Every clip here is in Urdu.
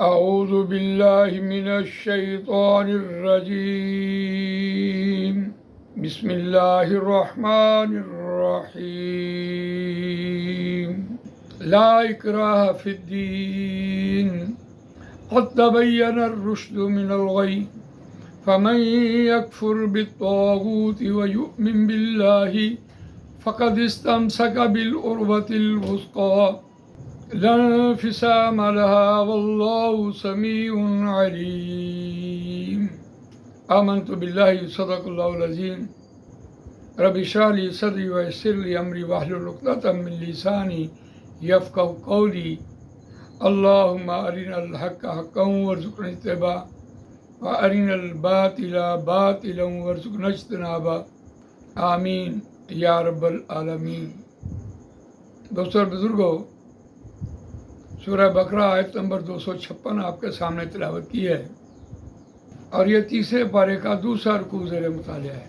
اعوذ باللہ من الشیطان الرجیم بسم اللہ الرحمن الرحیم لا اکراہ فی الدین قد تبین الرشد من الغی فمن یکفر بالطاغوت ویؤمن باللہ فقد استمسک بالعروۃ الوثقی لا انفصام لها واللہ سمیع علیم آمنت باللہ صدق اللہ العظیم رب اشرح لی صدری ویسر لی امری واحلل عقدۃ من لسانی یفقہوا قولی اللہم ارنا الحق حقا وارزقنا اتباعہ وارنا الباطل باطلا وارزقنا اجتنابہ آمین یا رب العالمین۔ دوستو اور بزرگوں، سورہ بقرہ آیت نمبر 256 آپ کے سامنے تلاوت کی ہے، اور یہ تیسرے پارے کا دوسرا رکوع زیر مطالعہ ہے۔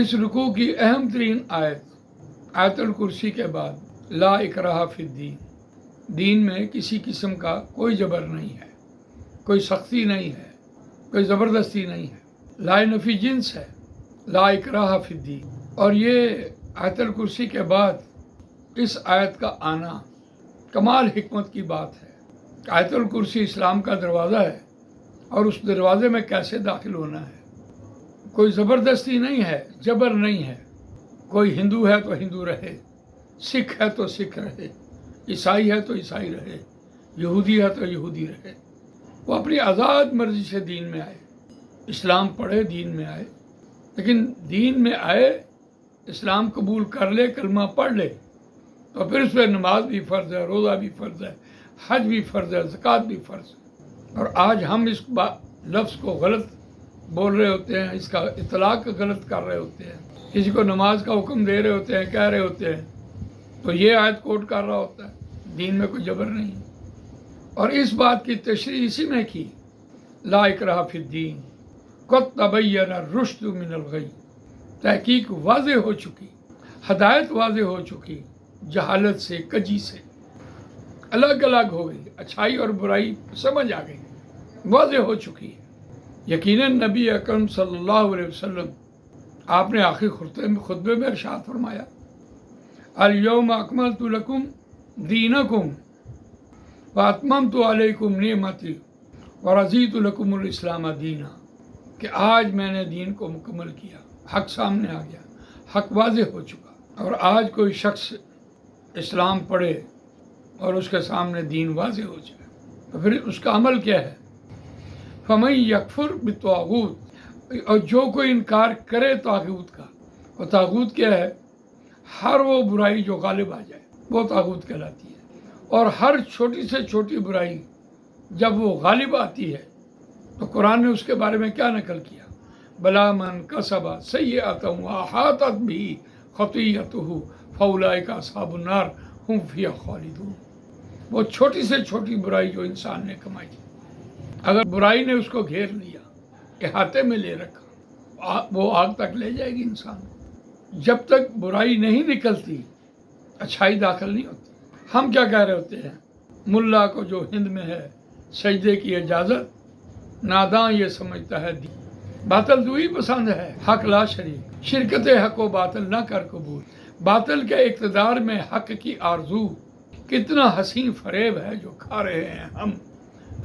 اس رکوع کی اہم ترین آیت الکرسی کے بعد لا اکراہ فی الدین، دین میں کسی قسم کا کوئی جبر نہیں ہے، کوئی سختی نہیں ہے، کوئی زبردستی نہیں ہے، لا نفی جنس ہے، لا اکراہ فی الدین۔ اور یہ آیت الکرسی کے بعد اس آیت کا آنا کمال حکمت کی بات ہے۔ آیت الکرسی اسلام کا دروازہ ہے، اور اس دروازے میں کیسے داخل ہونا ہے۔ کوئی زبردستی نہیں ہے، جبر نہیں ہے۔ کوئی ہندو ہے تو ہندو رہے، سکھ ہے تو سکھ رہے، عیسائی ہے تو عیسائی رہے، یہودی ہے تو یہودی رہے، وہ اپنی آزاد مرضی سے دین میں آئے، اسلام پڑھے، دین میں آئے۔ لیکن دین میں آئے، اسلام قبول کر لے، کلمہ پڑھ لے، تو پھر اس پہ نماز بھی فرض ہے، روزہ بھی فرض ہے، حج بھی فرض ہے، زکوٰۃ بھی فرض ہے۔ اور آج ہم اس لفظ کو غلط بول رہے ہوتے ہیں، اس کا اطلاق غلط کر رہے ہوتے ہیں، کسی کو نماز کا حکم دے رہے ہوتے ہیں، کہہ رہے ہوتے ہیں، تو یہ آیت کوٹ کر رہا ہوتا ہے۔ دین میں کوئی جبر نہیں۔ اور اس بات کی تشریح اسی میں کی، لا اکراہ فی الدین قد تبین الرشد من الغی، تحقیق واضح ہو چکی، ہدایت واضح ہو چکی، جہالت سے، کجی سے الگ الگ ہو گئی، اچھائی اور برائی سمجھ آ گئی، واضح ہو چکی ہے۔ یقیناً نبی اکرم صلی اللہ علیہ وسلم آپ نے آخری خطبے میں ارشاد فرمایا، الیوم اکملت لکم دینکم واتممت علیکم نعمتی ورضیت لکم الاسلام دینا، کہ آج میں نے دین کو مکمل کیا، حق سامنے آ گیا، حق واضح ہو چکا۔ اور آج کوئی شخص اسلام پڑھے اور اس کے سامنے دین واضح ہو جائے تو پھر اس کا عمل کیا ہے؟ فَمَن یکفر بالطاغوت، اور جو کوئی انکار کرے طاغوت کا، اور طاغوت کیا ہے؟ ہر وہ برائی جو غالب آ جائے وہ طاغوت کہلاتی ہے۔ اور ہر چھوٹی سے چھوٹی برائی جب وہ غالب آتی ہے تو قرآن نے اس کے بارے میں کیا نقل کیا؟ بلا من کسب سیئۃ وأحاطت بہ خطیئتہ فاولئک اصحاب النار ہم فیہا خالدون۔ وہ چھوٹی سے چھوٹی برائی جو انسان نے کمائی، اگر برائی نے اس کو گھیر لیا، احاطے میں لے رکھا، وہ آگ تک لے جائے گی انسان کو۔ جب تک برائی نہیں نکلتی، اچھائی داخل نہیں ہوتی۔ ہم کیا کہہ رہے ہوتے ہیں؟ ملا کو جو ہند میں ہے سجدے کی اجازت، ناداں یہ سمجھتا ہے دین، باطل تو ہی پسند ہے، حق لا شریک، شرکت حق و باطل نہ کر قبول، باطل کے اقتدار میں حق کی آرزو، کتنا حسین فریب ہے جو کھا رہے ہیں ہم۔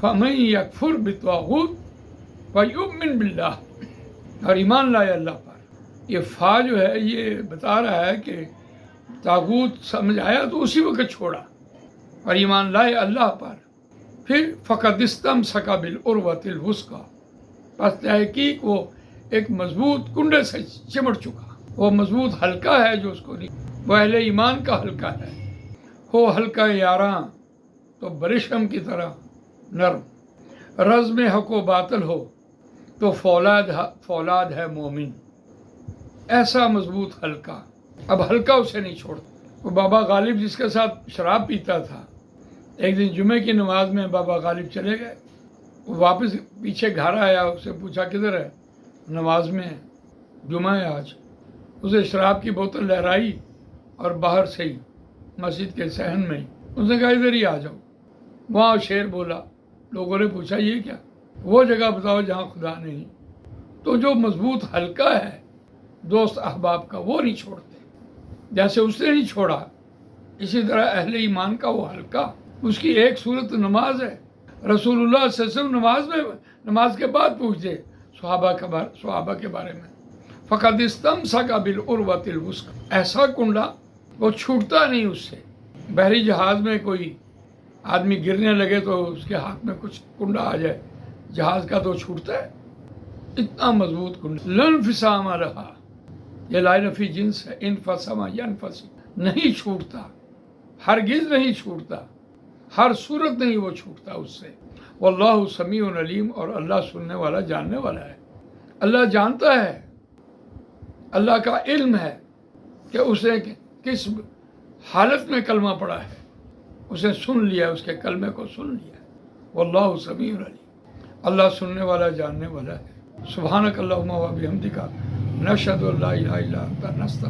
فَمَن یکفر بالطاغوت وَیُؤْمِن بِاللَّهِ، اور ایمان لائے اللہ پر۔ یہ فا جو ہے یہ بتا رہا ہے کہ طاغوت سمجھ آیا تو اسی وقت چھوڑا، اور ایمان لائے اللہ پر، پھر فَقَدِ اسْتَمْسَكَ بِالْعُرْوَةِ الْوُثْقَىٰ، پس تحقیق وہ ایک مضبوط کنڈے سے چمٹ چکا، وہ مضبوط حلقہ ہے جو اس کو نہیں، وہ اہل ایمان کا حلقہ ہے۔ ہو حلقہ یاراں تو برشم کی طرح نرم، رزم حق و باطل ہو تو فولاد ہے مومن، ایسا مضبوط حلقہ۔ اب حلقہ اسے نہیں چھوڑتا۔ وہ بابا غالب جس کے ساتھ شراب پیتا تھا، ایک دن جمعے کی نماز میں بابا غالب چلے گئے، وہ واپس پیچھے گھر آیا، اسے پوچھا کدھر ہے؟ نماز میں، جمعہ ہے آج۔ اسے شراب کی بوتل لہرائی اور باہر سے ہی مسجد کے صحن میں اس نے کہا ادھر ہی آ جاؤ۔ وہاں شیر بولا، لوگوں نے پوچھا یہ کیا؟ وہ جگہ بتاؤ جہاں خدا نہیں. تو جو مضبوط حلقہ ہے دوست احباب کا وہ نہیں چھوڑتے. جیسے اس نے نہیں چھوڑا اسی طرح اہل ایمان کا وہ حلقہ، اس کی ایک صورت نماز ہے. رسول اللہ صلی اللہ علیہ وسلم نماز کے بعد پوچھتے صحابہ کے بارے میں، فقد استمسک بالعروۃ الوثقی، ایسا کنڈا وہ چھوٹتا نہیں اس سے. بحری جہاز میں کوئی آدمی گرنے لگے تو اس کے ہاتھ میں کچھ کنڈا آ جائے، جہاز کا تو چھوٹتا ہے. اتنا مضبوط کنڈا. لا انفصام رہا، یہ لا نفی جنس ہے. انفصم ینفصم، نہیں چھوٹتا، ہرگز نہیں چھوٹتا، ہر صورت نہیں وہ چھوٹتا اس سے. واللہ سمیع علیم، اور اللہ سننے والا جاننے والا ہے. اللہ جانتا ہے، اللہ کا علم ہے کہ اس نے کس حالت میں کلمہ پڑھا ہے، اسے سن لیا، اس کے کلمے کو سن لیا. واللہ سمیع علیم، اللہ سننے والا جاننے والا ہے. سبحانک اللہم و بحمدک، نشہد ان لا الہ الا انت، نستغفرک.